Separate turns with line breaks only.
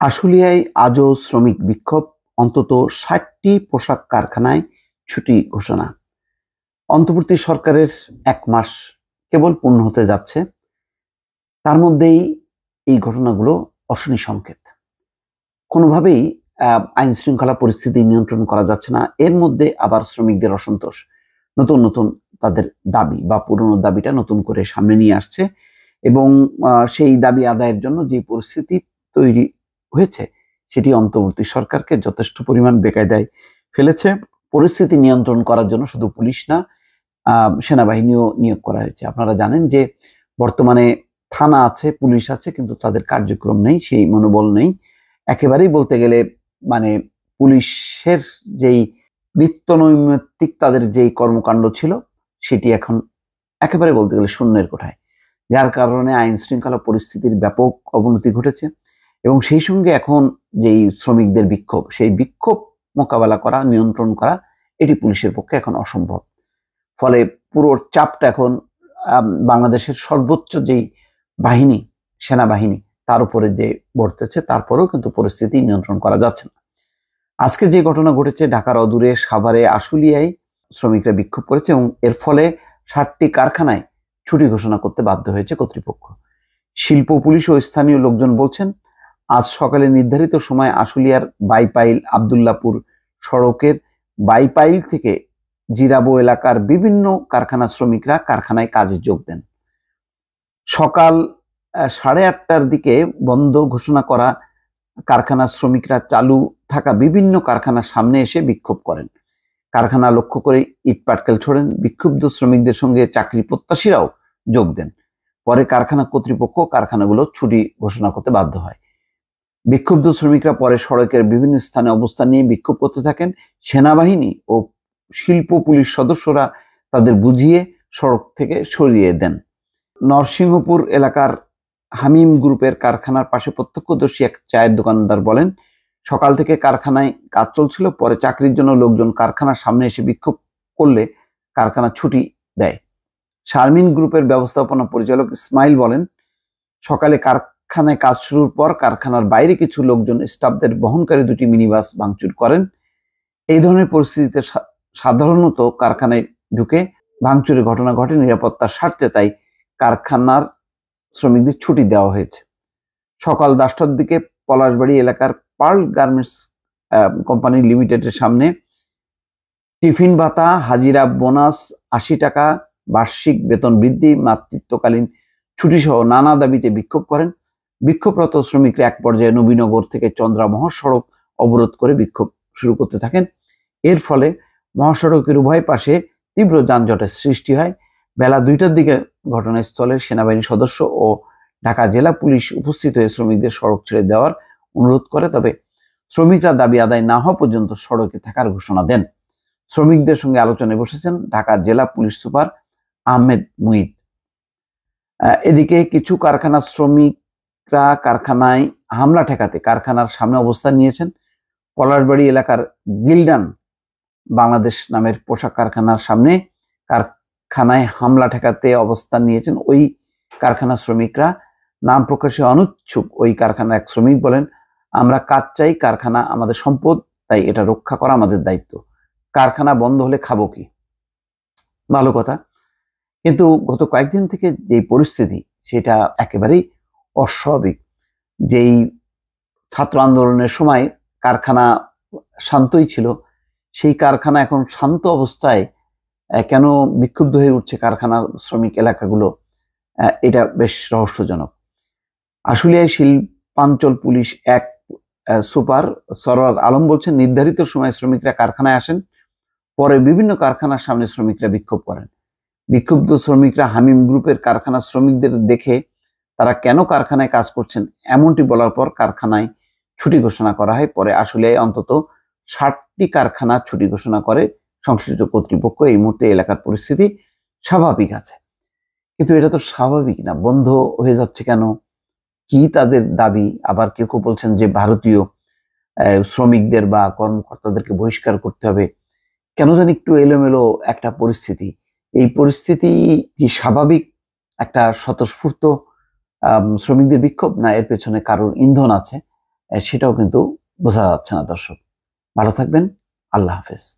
আশুলিয়ায় আজও শ্রমিক বিক্ষোভ, অন্তত ৬০টি পোশাক কারখানায় ছুটি ঘোষণা। অন্তর্বর্তী সরকারের ১ মাস কেবল পূর্ণ হতে যাচ্ছে, তার মধ্যেই এই ঘটনাগুলো অশনি সংকেত। কোনোভাবেই আইন শৃঙ্খলা পরিস্থিতি নিয়ন্ত্রণ করা যাচ্ছে না। এর মধ্যে আবার শ্রমিকদের অসন্তোষ, নতুন নতুন তাদের দাবি বা পুরনো দাবিটা নতুন করে সামনে নিয়ে আসছে এবং সেই দাবি আদায়ের জন্য যে পরিস্থিতি তৈরি হয়েছে সেটি অন্তর্বর্তী সরকারকে যথেষ্ট পরিমাণ বেকায়দায় ফেলেছে। পরিস্থিতি নিয়ন্ত্রণ করার জন্য শুধু পুলিশ না, সেনাবাহিনীও নিয়োগ করা হয়েছে। আপনারা জানেন যে বর্তমানে থানা আছে, পুলিশ আছে, কিন্তু তাদের কার্যক্রম নেই, সেই মনোবল নেই। একেবারেই বলতে গেলে মানে পুলিশের যেই নিত্যনৈমিত্তিক তাদের যেই কর্মকাণ্ড ছিল সেটি এখন একেবারে বলতে গেলে শূন্যের কোঠায়, যার কারণে আইন শৃঙ্খলা পরিস্থিতির ব্যাপক অবনতি ঘটেছে এবং সেই সঙ্গে এখন যেই শ্রমিকদের বিক্ষোভ, সেই বিক্ষোভ মোকাবেলা করা, নিয়ন্ত্রণ করা এটি পুলিশের পক্ষে এখন অসম্ভব। ফলে পুরো চাপটা এখন বাংলাদেশের সর্বোচ্চ যেই বাহিনী, সেনাবাহিনী, তার উপরে যে বর্তেছে, তারপরেও কিন্তু পরিস্থিতি নিয়ন্ত্রণ করা যাচ্ছে না। আজকে যে ঘটনা ঘটেছে ঢাকার অদূরে সাভারে আশুলিয়ায় শ্রমিকরা বিক্ষোভ করেছে এবং এর ফলে ৬০টি কারখানায় ছুটি ঘোষণা করতে বাধ্য হয়েছে কর্তৃপক্ষ। শিল্প পুলিশ ও স্থানীয় লোকজন বলছেন, আজ সকালে নির্ধারিত সময় আশুলিয়ার বাইপাইল আবদুল্লাপুর সড়কের বাইপাইল থেকে জিরাবো এলাকার বিভিন্ন কারখানা শ্রমিকরা কারখানায় কাজে যোগ দেন। সকাল 8:30টার দিকে বন্ধ ঘোষণা করা কারখানার শ্রমিকরা চালু থাকা বিভিন্ন কারখানার সামনে এসে বিক্ষোভ করেন। কারখানা লক্ষ্য করে ইট পাটকেল ছোড়েন। বিক্ষুব্ধ শ্রমিকদের সঙ্গে চাকরি প্রত্যাশীরাও যোগ দেন। পরে কারখানা কর্তৃপক্ষ কারখানাগুলো ছুটি ঘোষণা করতে বাধ্য হয়। বিক্ষুব্ধ শ্রমিকরা পরে সড়কের বিভিন্ন স্থানে অবস্থান নিয়ে বিক্ষোভ করতে থাকেন। সেনাবাহিনী ও শিল্প পুলিশ সদস্যরা তাদের বুঝিয়ে সড়ক থেকে সরিয়ে দেন। নরসিংহপুর এলাকার হামিম গ্রুপের কারখানার পাশে প্রত্যক্ষদর্শী এক চায়ের দোকানদার বলেন, সকাল থেকে কারখানায় কাজ চলছিল, পরে চাকরির জন্য লোকজন কারখানার সামনে এসে বিক্ষোভ করলে কারখানা ছুটি দেয়। শারমিন গ্রুপের ব্যবস্থাপনা পরিচালক ইসমাইল বলেন, সকালে কারখানায় কাজ শুরুর পর কারখানার বাইরে কিছু লোকজন স্টাফদের বহনকারী দুটি মিনিবাস ভাঙচুর করেন। এই ধরনের পরিস্থিতিতে সাধারণত কারখানায় ঢুকে ভাঙচুরের ঘটনা ঘটে। নিরাপত্তার স্বার্থে তাই কারখানার শ্রমিকদের ছুটি দেওয়া হয়েছে। সকাল 10টার দিকে পলাশবাড়ি এলাকার পার্ল গার্মেন্টস কোম্পানি লিমিটেডের সামনে টিফিন ভাতা, হাজিরা বোনাস, 80 টাকা বার্ষিক বেতন বৃদ্ধি, মাতৃত্বকালীন ছুটি সহ নানা দাবিতে বিক্ষোভ করেন। বিক্ষোভরত শ্রমিকরা এক পর্যায়ে নবীনগর থেকে চন্দ্রা মহাসড়ক অবরোধ করে বিক্ষোভ শুরু করতে থাকেন। এর ফলে মহাসড়কের উভয় পাশে তীব্র যানজটের সৃষ্টি হয়। বেলা 2টার দিকে ঘটনাস্থলে সেনাবাহিনী সদস্য ও ঢাকা জেলা পুলিশ উপস্থিত হয়ে শ্রমিকদের সড়ক ছেড়ে দেওয়ার অনুরোধ করে, তবে শ্রমিকরা দাবি আদায় না হওয়া পর্যন্ত সড়কে থাকার ঘোষণা দেন। শ্রমিকদের সঙ্গে আলোচনায় বসেছেন ঢাকা জেলা পুলিশ সুপার আহমেদ মুহিত। এদিকে কিছু কারখানার শ্রমিকরা কারখানায় হামলা ঠেকাতে কারখানার সামনে অবস্থান নিয়েছেন। পলাশবাড়ি এলাকার গিল্ডান বাংলাদেশ নামের পোশাক কারখানার সামনে কারখানায় হামলা ঠেকাতে অবস্থান নিয়েছেন ওই কারখানার শ্রমিকরা। নাম প্রকাশে অনুচ্ছুক ওই কারখানার এক শ্রমিক বলেন, আমরা কাজ চাই, কারখানা আমাদের সম্পদ, তাই এটা রক্ষা করা আমাদের দায়িত্ব। কারখানা বন্ধ হলে খাবো কি? ভালো কথা, কিন্তু গত কয়েকদিন থেকে যে পরিস্থিতি সেটা একেবারেই অস্বাভাবিক। যেই ছাত্র আন্দোলনের সময় কারখানা শান্তই ছিল, সেই কারখানা এখন শান্ত অবস্থায় কেন বিক্ষুব্ধ হয়ে উঠছে কারখানা শ্রমিক এলাকাগুলো, এটা বেশ রহস্যজনক। আশুলিয়ায় শিল্পাঞ্চল পুলিশ এক সুপার সরওয়ার আলম বলছেন, নির্ধারিত সময়ে শ্রমিকরা কারখানায় আসেন, পরে বিভিন্ন কারখানার সামনে শ্রমিকরা বিক্ষোভ করেন। বিক্ষুব্ধ শ্রমিকরা হামিম গ্রুপের কারখানার শ্রমিকদের দেখে তারা কেন কারখানায় কাজ করছেন এমনটি বলার পর কারখানায় ছুটি ঘোষণা করা হয়। পরে আশুলিয়ায় অন্তত 60টি কারখানা ছুটি ঘোষণা করে সংশ্লিষ্ট কর্তৃপক্ষ। এই মুহূর্তে এলাকার পরিস্থিতি স্বাভাবিক আছে, কিন্তু এটা তো স্বাভাবিক না, বন্ধ হয়ে যাচ্ছে কেন? কি তাদের দাবি? আবার কেউ কেউ বলছেন যে ভারতীয় শ্রমিকদের বা কর্মকর্তাদেরকে বহিষ্কার করতে হবে। কেন জানি একটু এলোমেলো একটা পরিস্থিতি। এই পরিস্থিতি কি স্বাভাবিক একটা স্বতঃস্ফূর্ত শ্রমিকদের বিক্ষোভ, না এর পেছনে কারোর ইন্ধন আছে? সেটাও কিন্তু বোঝা যাচ্ছে না। দর্শক, ভালো থাকবেন। আল্লাহ হাফেজ।